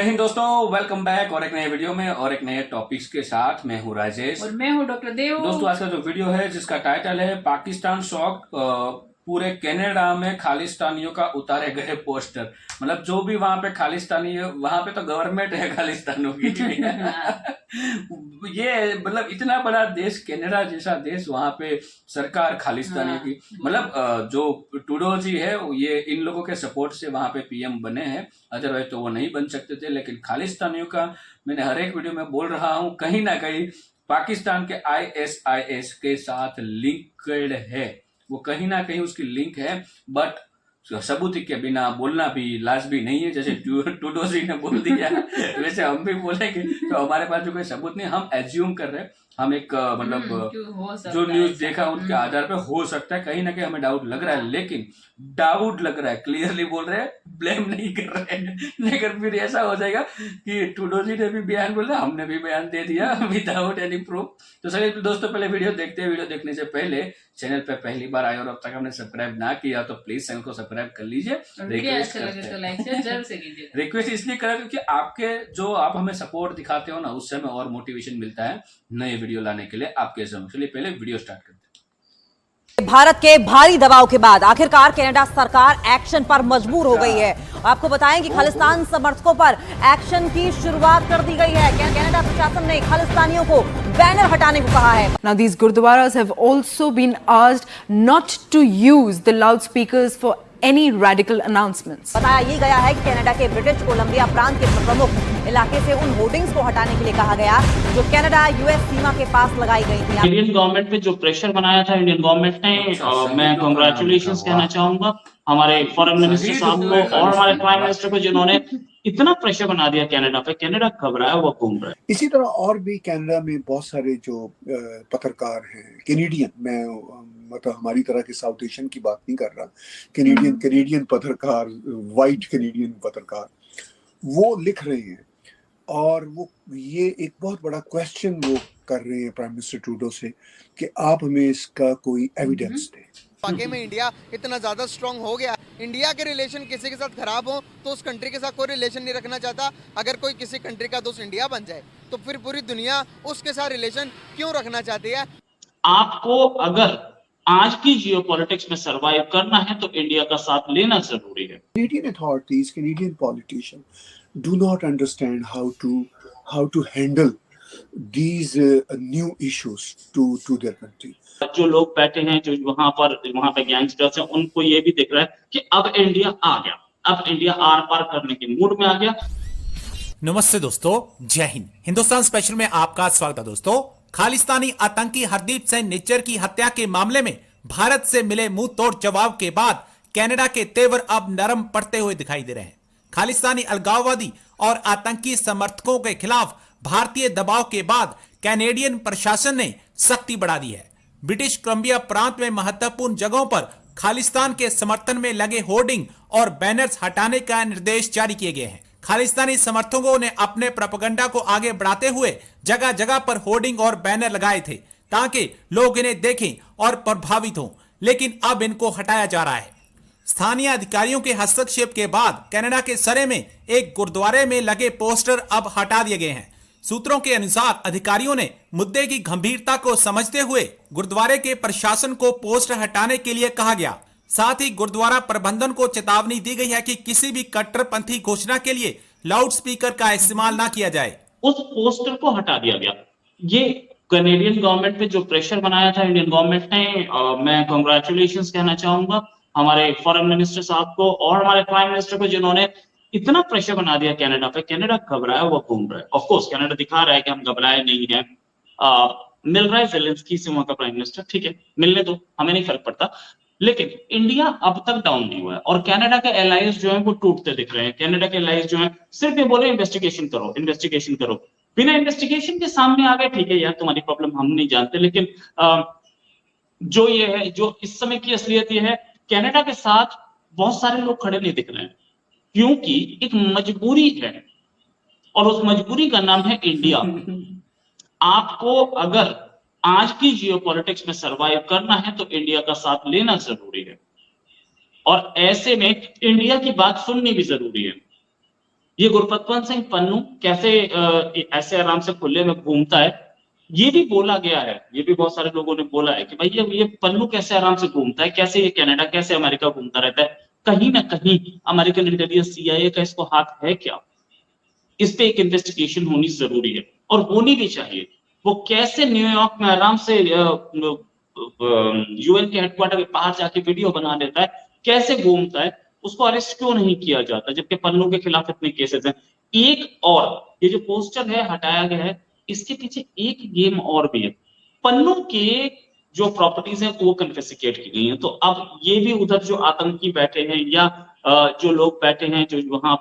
जय हिंद दोस्तों, welcome back और एक नए वीडियो में और एक नए टॉपिक्स के साथ। मैं हूं राजेश और मैं हूं डॉक्टर देव। दोस्तों, आज का जो वीडियो है जिसका टाइटल है पाकिस्तान शॉक, पूरे कनाडा में खालिस्तानियों का उतारे गए पोस्टर। मतलब जो भी वहां पे खालिस्तानी है, वहां पे तो गवर्नमेंट है खालिस्तानों की। ये मतलब इतना बड़ा देश, कनाडा जैसा देश, वहां पे सरकार खालिस्तानियों की। मतलब जो टूडो जी है, ये इन लोगों के सपोर्ट से वहां पे पीएम बने हैं, अदरवाइज तो वो नहीं बन सकते थे। लेकिन खालिस्तानियों का मैंने हर एक वीडियो में बोल रहा हूं, कहीं ना कहीं पाकिस्तान के आईएसआईएस के साथ लिंक्ड है। वो कहीं ना कहीं उसकी लिंक है, बट सबूत के बिना बोलना भी लाजमी नहीं है। जैसे टूडो जी ने बोल दिया वैसे हम भी बोलेंगे, तो हमारे पास जो कोई सबूत नहीं, हम एज्यूम कर रहे हैं। हम एक मतलब जो न्यूज देखा उनके आधार पे हो सकता है, कहीं ना कहीं हमें डाउट लग रहा है, लेकिन डाउट लग रहा है, क्लियरली बोल रहे हैं, ब्लेम नहीं कर रहे हैं। लेकिन फिर ऐसा हो जाएगा कि टूडो जी ने भी बयान बोला, हमने भी बयान दे दिया विदाउट एनी प्रूफ। तो चलिए दोस्तों, पहले वीडियो देखते हैं। वीडियो देखने से पहले चैनल पे पहली बार आए और अब तक हमने सब्सक्राइब ना किया तो प्लीज चैनल को सब्सक्राइब कर लीजिए। रिक्वेस्ट इसलिए करें क्योंकि आपके जो आप हमें सपोर्ट दिखाते हो ना, उससे हमें और मोटिवेशन मिलता है नए वीडियो लाने के लिए आपके समक्ष। चलिए पहले वीडियो स्टार्ट करते हैं। भारत के भारी दबाव के बाद आखिरकार कनाडा सरकार एक्शन पर मजबूर हो गई है। आपको बताएं कि खालिस्तान समर्थकों पर एक्शन की शुरुआत कर दी गई है। कनाडा प्रशासन ने खालिस्तानियों को बैनर हटाने को कहा है। Now these gurdwaras have also been asked not to use the loudspeakers for any radical announcements. बताया ये गया है कि कनाडा के ब्रिटिश कोलंबिया प्रांत के प्रमुख इलाके से उन होर्डिंग्स को हटाने के लिए कहा गया जो कनाडा यूएस सीमा के पास लगाई गई थी। इंडियन गवर्नमेंट पे जो प्रेशर बनाया था इंडियन गवर्नमेंट ने, मैं कांग्रेचुलेशंस कहना चाहूंगा हमारे फॉरेन मिनिस्टर साहब को और हमारे प्राइम मिनिस्टर को, जिन्होंने इतना प्रेशर बना दिया कनाडा पे। कनाडा घबराया हुआ घूम रहा है। इसी तरह और भी कनाडा में बहुत सारे जो पत्रकार हैं कैनेडियन, मैं मतलब हमारी तरह के साउथ एशियन की बात नहीं कर रहा, कैनेडियन पत्रकार, वाइट कैनेडियन पत्रकार, वो लिख रहे हैं और वो ये एक बहुत बड़ा क्वेश्चन वो कर रहे हैं प्राइम मिनिस्टर ट्रूडो से कि आप हमें इसका कोई एविडेंस दें। वाकई में इंडिया इतना ज्यादा स्ट्रांग हो गया, इंडिया के रिलेशन किसी के साथ खराब हो तो उस कंट्री के साथ कोई रिलेशन नहीं रखना चाहता। अगर कोई किसी कंट्री का दोस्त इंडिया बन जाए तो फिर पूरी दुनिया उसके साथ रिलेशन क्यों रखना चाहती है। आपको अगर आज की जियोपॉलिटिक्स में सरवाइव करना है तो इंडिया का साथ लेना जरूरी है। Canadian authorities, Canadian politicians do not understand how to handle these new issues to their country. जो लोग बैठे हैं, जो वहां पे गैंगस्टर्स हैं, उनको ये भी दिख रहा है कि अब इंडिया आ गया, अब इंडिया आर पार करने के मूड में आ गया। नमस्ते दोस्तों, जय हिंद। हिंदुस्तान स्पेशल में आपका स्वागत है। दोस्तों, खालिस्तानी आतंकी हरदीप सिंह निज्जर की हत्या के मामले में भारत से मिले मुंह तोड़ जवाब के बाद कनाडा के तेवर अब नरम पड़ते हुए दिखाई दे रहे हैं। खालिस्तानी अलगाववादी और आतंकी समर्थकों के खिलाफ भारतीय दबाव के बाद कैनेडियन प्रशासन ने सख्ती बढ़ा दी है। ब्रिटिश कोलंबिया प्रांत में महत्वपूर्ण जगहों पर खालिस्तान के समर्थन में लगे होर्डिंग और बैनर्स हटाने का निर्देश जारी किए गए हैं। खालिस्तानी समर्थकों ने अपने प्रोपेगेंडा को आगे बढ़ाते हुए जगह जगह पर होर्डिंग और बैनर लगाए थे ताकि लोग इन्हें देखें और प्रभावित हों, लेकिन अब इनको हटाया जा रहा है। स्थानीय अधिकारियों के हस्तक्षेप के बाद कनाडा के सरे में एक गुरुद्वारे में लगे पोस्टर अब हटा दिए गए हैं। सूत्रों के अनुसार अधिकारियों ने मुद्दे की गंभीरता को समझते हुए गुरुद्वारे के प्रशासन को पोस्टर हटाने के लिए कहा गया। साथ ही गुरुद्वारा प्रबंधन को चेतावनी दी गई है कि किसी भी कट्टरपंथी घोषणा के लिए लाउड स्पीकर का इस्तेमाल ना किया जाए। उस पोस्टर को हटा दिया गया। ये कैनेडियन गवर्नमेंट पे जो प्रेशर बनाया था इंडियन गवर्नमेंट ने, मैं कांग्रेचुलेशंस कहना चाहूंगा हमारे फॉरेन मिनिस्टर साहब को और हमारे प्राइम मिनिस्टर को, जिन्होंने इतना प्रेशर बना दिया कनाडा पे। कनाडा घबराया हुआ घूम रहा है। ऑफ कोर्स कनाडा दिखा रहा है कि हम घबराए नहीं है। मिल रहा है ज़ेलेंस्की से वहां का प्राइम मिनिस्टर, ठीक है, मिलने दो, हमें नहीं फर्क पड़ता। लेकिन इंडिया अब तक डाउन नहीं हुआ है और कनाडा के एलाइज जो है वो टूटते दिख रहे हैं। कनाडा के एलाइज जो है सिर्फ ये बोले इन्वेस्टिगेशन करो, इन्वेस्टिगेशन करो। बिना इन्वेस्टिगेशन के सामने आ गए, ठीक है यार, तुम्हारी प्रॉब्लम हम नहीं जानते। लेकिन जो ये है, जो इस समय की असलियत ये है, कनाडा के साथ बहुत सारे लोग खड़े नहीं दिख रहे हैं क्योंकि एक मजबूरी है और उस मजबूरी का नाम है इंडिया। आपको अगर आज की जियोपॉलिटिक्स में सरवाइव करना है तो इंडिया का साथ लेना जरूरी है और ऐसे में इंडिया की बात सुननी भी जरूरी है। ये गुरपतवंत सिंह पन्नू कैसे ऐसे आराम से खुले में घूमता है, ये भी बोला गया है, ये भी बहुत सारे लोगों ने बोला है कि भाई ये पन्नू कैसे आराम से घूमता है, कैसे ये कनाडा, कैसे अमेरिका घूमता रहता है। कहीं ना कहीं अमेरिकन इंटेलिजेंस सीआईए का इसको हाथ है क्या? इस पे एक इन्वेस्टिगेशन होनी जरूरी है और होनी भी चाहिए। वो कैसे न्यूयॉर्क में आराम से यूएन के हेडक्वार्टर के बाहर जाके वीडियो बना लेता है, कैसे घूमता है, उसको अरेस्ट क्यों नहीं किया जाता, जबकि पन्नू के खिलाफ इतने केसेस हैं। एक और ये जो पोस्टर है हटाया गया है, इसके पीछे एक गेम और भी है। पन्नू के जो प्रॉपर्टीज हैं वो कन्फिस्केट की गई हैं, तो अब ये भी उधर जो आतंकी बैठे हैं या जो लोग बैठे हैं जो वहां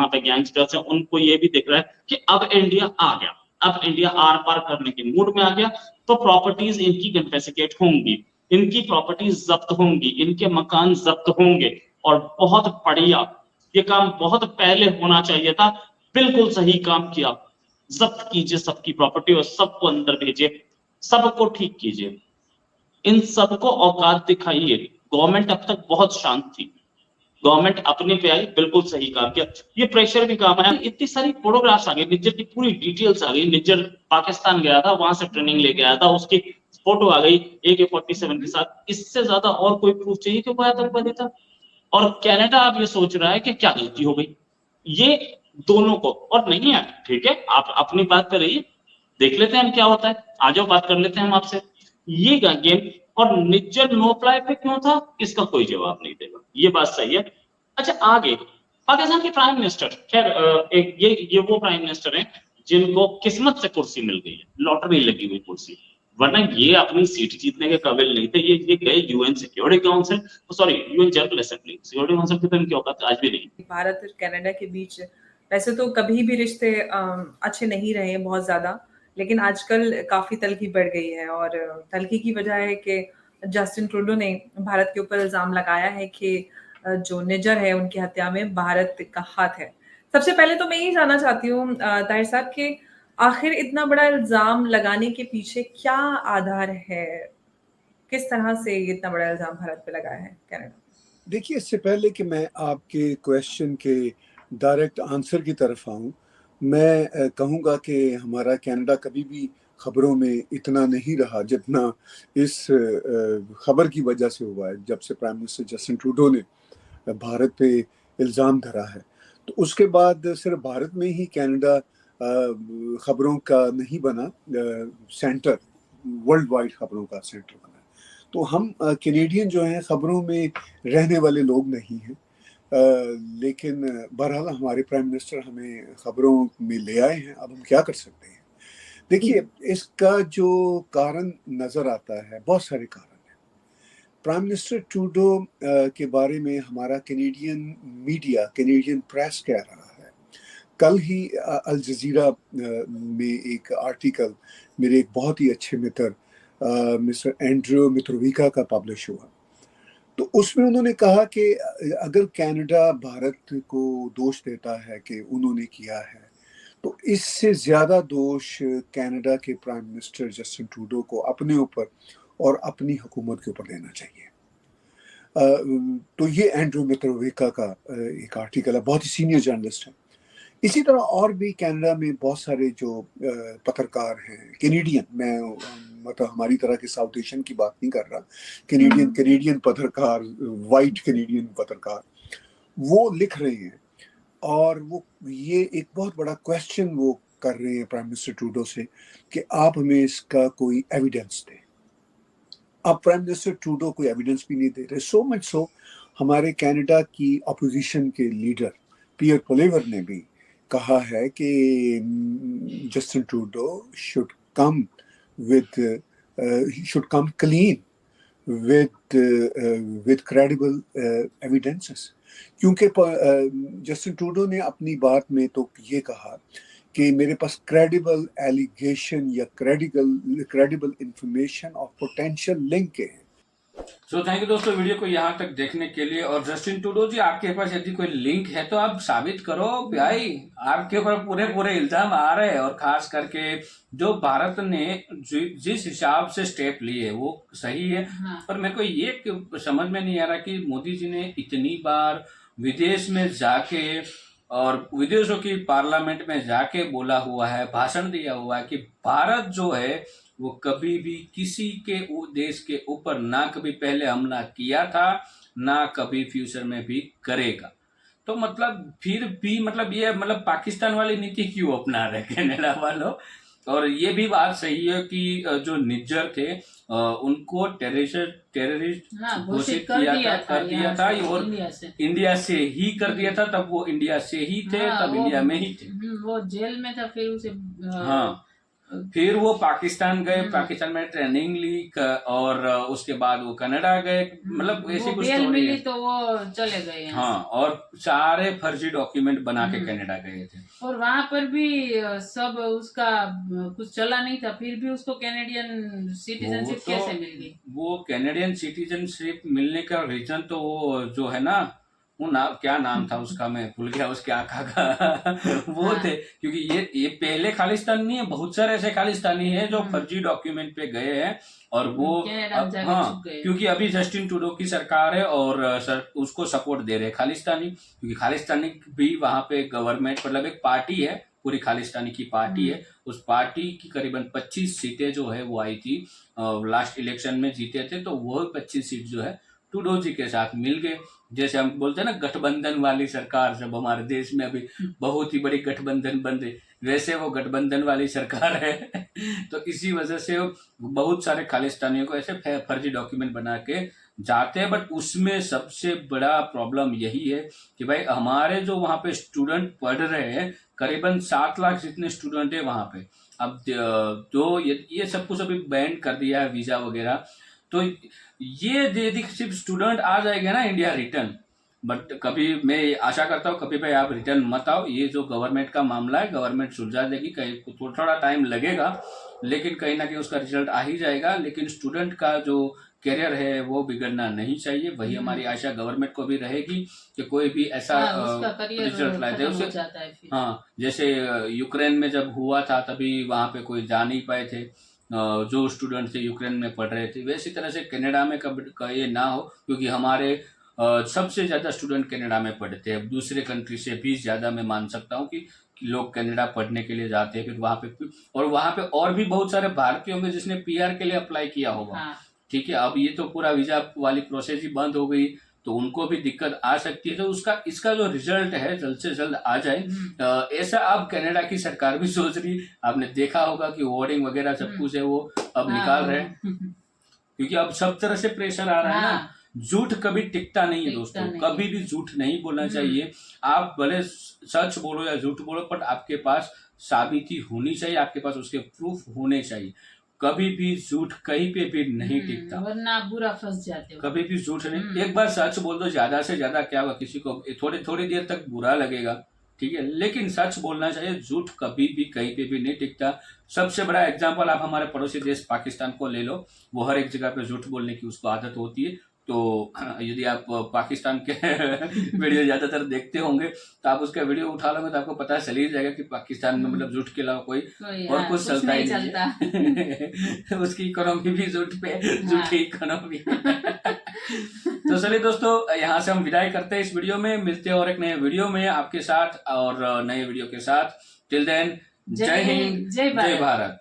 पे गैंगस्टर्स हैं, उनको ये भी दिख रहा है कि अब इंडिया आ गया, अब इंडिया आर पार करने के मूड में आ गया, तो प्रॉपर्टीज इनकी कन्फिस्केट होंगी, इनकी प्रॉपर्टीज जब्त होंगी, इनके मकान जब्त होंगे। और बहुत बढ़िया, ये काम बहुत पहले होना चाहिए था, बिल्कुल सही काम किया। जब्त कीजिए सबकी प्रॉपर्टी और सबको अंदर भेजिए, सबको ठीक कीजिए, इन सबको औकात दिखाइए। गवर्नमेंट अब तक बहुत शांत थी, गवर्नमेंट अपने पे आई, बिल्कुल सही काम किया। ये प्रेशर भी काम है, इतनी सारी फोटोग्राफ्स आ गई, निज्जर की पूरी डिटेल्स आ गई। निज्जर पाकिस्तान गया था, वहां से ट्रेनिंग लेके आया था, उसकी फोटो आ गई AK-47 के साथ। इससे ज्यादा और कोई प्रूफ चाहिए कि वो आतंकवादी था? और कनाडा अब ये सोच रहा है कि क्या गलती हो गई, ये दोनों को। और नहीं है, ठीक है, आप अपनी बात पे रहिए, देख लेते हैं हम क्या होता है, आ जाओ बात कर लेते हैं हम आपसे। ये गेम। और निज्जर नो अप्लाई पे क्यों था, इसका कोई जवाब नहीं देगा, ये बात सही है। अच्छा, आगे पाकिस्तान के प्राइम मिनिस्टर, खैर एक ये वो प्राइम मिनिस्टर हैं जिनको किस्मत से कुर्सी मिल गई है, लॉटरी लगी हुई कुर्सी, वरना ये अपनी सीट जीतने के काबिल नहीं थे। ये गए UN security council, sorry UN general assembly, security council की तो इनकी औकात आज भी नहीं। भारत और कनाडा के बीच वैसे तो कभी भी रिश्ते अच्छे नहीं रहे बहुत ज़्यादा, लेकिन आजकल काफ़ी तल्खी बढ़ गई है। और तल्खी की वजह है कि जस्टिन ट्रूडो ने भारत के ऊपर इल्ज़ाम लगाया है कि जो निज्जर है उनकी हत्या में भारत का हाथ है। सबसे पहले तो मैं यही जानना चाहती हूँ ताहिर साहब कि आखिर इतना बड़ा इल्ज़ाम लगाने के पीछे क्या आधार है? किस तरह से ये इतना बड़ा इल्ज़ाम भारत पे लगाया है कनाडा? देखिए, इससे पहले कि मैं आपके क्वेश्चन के डायरेक्ट आंसर की तरफ आऊं, मैं कहूंगा कि हमारा कनाडा कभी भी खबरों में इतना नहीं रहा जितना इस खबर की वजह से हुआ है, जब से प्राइम मिनिस्टर जस्टिन ट्रूडो ने भारत पे इल्ज़ाम धरा है। तो उसके बाद सिर्फ भारत में ही कनाडा खबरों का नहीं बना, सेंटर, वर्ल्ड वाइड खबरों का सेंटर बना। तो हम कैनेडियन जो हैं खबरों में रहने वाले लोग नहीं हैं, लेकिन बहरहाल हमारे प्राइम मिनिस्टर हमें खबरों में ले आए हैं, अब हम क्या कर सकते हैं। देखिए, इसका जो कारण नज़र आता है, बहुत सारे कारण हैं। प्राइम मिनिस्टर ट्रूडो के बारे में हमारा कैनेडियन मीडिया, कैनेडियन प्रेस कह रहा है। कल ही अल जज़ीरा में एक आर्टिकल मेरे एक बहुत ही अच्छे मित्र मिस्टर एंड्रू मित्रोविका का पब्लिश हुआ, तो उसमें उन्होंने कहा कि अगर कनाडा भारत को दोष देता है कि उन्होंने किया है, तो इससे ज़्यादा दोष कनाडा के प्राइम मिनिस्टर जस्टिन ट्रूडो को अपने ऊपर और अपनी हुकूमत के ऊपर देना चाहिए। तो ये एंड्रू मित्रोविका का एक आर्टिकल है, बहुत ही सीनियर जर्नलिस्ट है। इसी तरह और भी कनाडा में बहुत सारे जो पत्रकार हैं, कैनेडियन, मैं मतलब हमारी तरह के साउथ एशियन की बात नहीं कर रहा, कैनेडियन पत्रकार, वाइट कैनेडियन पत्रकार, वो लिख रहे हैं और वो ये एक बहुत बड़ा क्वेश्चन वो कर रहे हैं प्राइम मिनिस्टर ट्रूडो से कि आप हमें इसका कोई एविडेंस दें। अब प्राइम मिनिस्टर ट्रूडो कोई एविडेंस भी नहीं दे रहे। सो मच सो हमारे कनाडा की अपोजिशन के लीडर पियर पोलिवर ने भी कहा है कि Justin Trudeau should come clean with credible evidences, क्योंकि जस्टिन ट्रूडो ने अपनी बात में तो ये कहा कि मेरे पास क्रेडिबल एलिगेशन या क्रेडिबल इंफॉर्मेशन और पोटेंशियल लिंक है। सो थैंक यू दोस्तों, वीडियो को यहाँ तक देखने के लिए। और जस्टिन ट्रूडो जी, आपके पास यदि कोई लिंक है तो आप साबित करो भाई, आपके ऊपर पूरे इल्जाम आ रहे हैं। और खास करके जो भारत ने जिस हिसाब से स्टेप लिए वो सही है। पर मेरे को ये समझ में नहीं आ रहा कि मोदी जी ने इतनी बार विदेश में जाके और विदेशों की पार्लियामेंट में जाके बोला हुआ है, भाषण दिया हुआ है कि भारत जो है वो कभी भी किसी के देश के ऊपर ना कभी पहले हमला किया था, ना कभी फ्यूचर में भी करेगा। तो मतलब फिर भी मतलब ये मतलब पाकिस्तान वाली नीति क्यों अपना रहे कनाडा वालों। और ये भी बात सही है कि जो निज्जर थे उनको टेररिस्ट घोषित कर दिया था और इंडिया से ही कर दिया था। तब वो इंडिया से ही थे, तब इंडिया में ही थे। वो जेल में था, फिर उसे हाँ, फिर वो पाकिस्तान गए, पाकिस्तान में ट्रेनिंग ली और उसके बाद वो कनाडा गए। मतलब ऐसी कुछ बेल स्टोरी मिली है। तो वो चले गए। हाँ, और सारे फर्जी डॉक्यूमेंट बना के कनाडा गए थे। और वहां पर भी सब उसका कुछ चला नहीं था, फिर भी उसको कैनेडियन सिटीजनशिप कैसे मिल गई? वो कैनेडियन सिटीजनशिप मिलने का रीजन तो वो जो है ना, वो नाम क्या नाम था उसका, मैं भूल गया उसके आका का वो थे। क्योंकि ये पहले खालिस्तान नहीं है, बहुत सारे ऐसे खालिस्तानी हैं जो फर्जी डॉक्यूमेंट पे गए हैं और वो हाँ, क्योंकि अभी जस्टिन ट्रूडो की सरकार है और उसको सपोर्ट दे रहे हैं खालिस्तानी, क्योंकि खालिस्तानी भी वहां पे गवर्नमेंट मतलब एक पार्टी है, पूरी खालिस्तानी की पार्टी है। उस पार्टी की करीबन 25 सीटें जो है वो आई थी, लास्ट इलेक्शन में जीते थे। तो वो 25 सीट जो है ट्रूडो जी के साथ मिल गए। जैसे हम बोलते हैं ना गठबंधन वाली सरकार, जब हमारे देश में अभी बहुत ही बड़ी गठबंधन बन रही, वैसे वो गठबंधन वाली सरकार है। तो इसी वजह से बहुत सारे खालिस्तानियों को ऐसे फर्जी डॉक्यूमेंट बना के जाते हैं। बट उसमें सबसे बड़ा प्रॉब्लम यही है कि भाई हमारे जो वहाँ पे स्टूडेंट पढ़ रहे हैं, करीबन 7 लाख जितने स्टूडेंट है वहाँ पे। अब तो ये सब कुछ अभी बैन कर दिया है वीजा वगैरह। तो ये यदि सिर्फ स्टूडेंट आ जाएगा ना इंडिया रिटर्न, बट कभी मैं आशा करता हूँ कभी भाई आप रिटर्न मत आओ। ये जो गवर्नमेंट का मामला है, गवर्नमेंट सुलझा देगी, कहीं थोड़ा टाइम लगेगा लेकिन कहीं ना कहीं उसका रिजल्ट आ ही जाएगा। लेकिन स्टूडेंट का जो करियर है वो बिगड़ना नहीं चाहिए। वही हमारी आशा गवर्नमेंट को भी रहेगी कि कोई भी ऐसा रिजल्ट लाए दे उसे। हाँ, जैसे यूक्रेन में जब हुआ था तभी वहां पे कोई जा नहीं पाए थे जो स्टूडेंट थे यूक्रेन में पढ़ रहे थे। वैसी तरह से कनाडा में कब ये ना हो, क्योंकि हमारे सबसे ज्यादा स्टूडेंट कनाडा में पढ़ते हैं। दूसरे कंट्री से भी ज्यादा मैं मान सकता हूँ कि लोग कनाडा पढ़ने के लिए जाते हैं। फिर वहां पे और भी बहुत सारे भारतीय होंगे जिसने पीआर के लिए अप्लाई किया होगा। ठीक है, अब ये तो पूरा वीजा वाली प्रोसेस ही बंद हो गई तो उनको भी दिक्कत आ सकती है। तो इसका जो रिजल्ट है जल्द से जल्द आ जाए, ऐसा अब कनाडा की सरकार भी सोच रही। आपने देखा होगा कि वार्डिंग वगैरह सब कुछ है वो अब निकाल रहे हैं, क्योंकि अब सब तरह से प्रेशर आ रहा है ना। झूठ कभी टिकता नहीं है दोस्तों, कभी भी झूठ नहीं बोलना चाहिए। आप भले सच बोलो या झूठ बोलो, बट आपके पास साबिती होनी चाहिए, आपके पास उसके प्रूफ होने चाहिए। कभी भी झूठ कहीं पे भी नहीं टिकता, वरना बुरा फंस जाते हो। कभी भी झूठ नहीं। एक बार सच बोल दो, ज्यादा से ज्यादा क्या होगा, किसी को थोड़ी देर तक बुरा लगेगा, ठीक है, लेकिन सच बोलना चाहिए। झूठ कभी भी कहीं पे भी नहीं टिकता। सबसे बड़ा एग्जांपल आप हमारे पड़ोसी देश पाकिस्तान को ले लो, वो हर एक जगह पे झूठ बोलने की उसको आदत होती है। तो यदि आप पाकिस्तान के वीडियो ज्यादातर देखते होंगे तो आप उसका वीडियो उठा लोगे तो आपको पता चल ही जाएगा कि पाकिस्तान में मतलब झूठ के अलावा कोई और कुछ चलता ही नहीं। उसकी इकोनॉमी भी झूठ पे, झूठी इकोनॉमी। तो चलिए दोस्तों, यहाँ से हम विदाई करते हैं इस वीडियो में। मिलते हैं और एक नए वीडियो में आपके साथ और नए वीडियो के साथ। टिल देन, जय हिंद, जय भारत।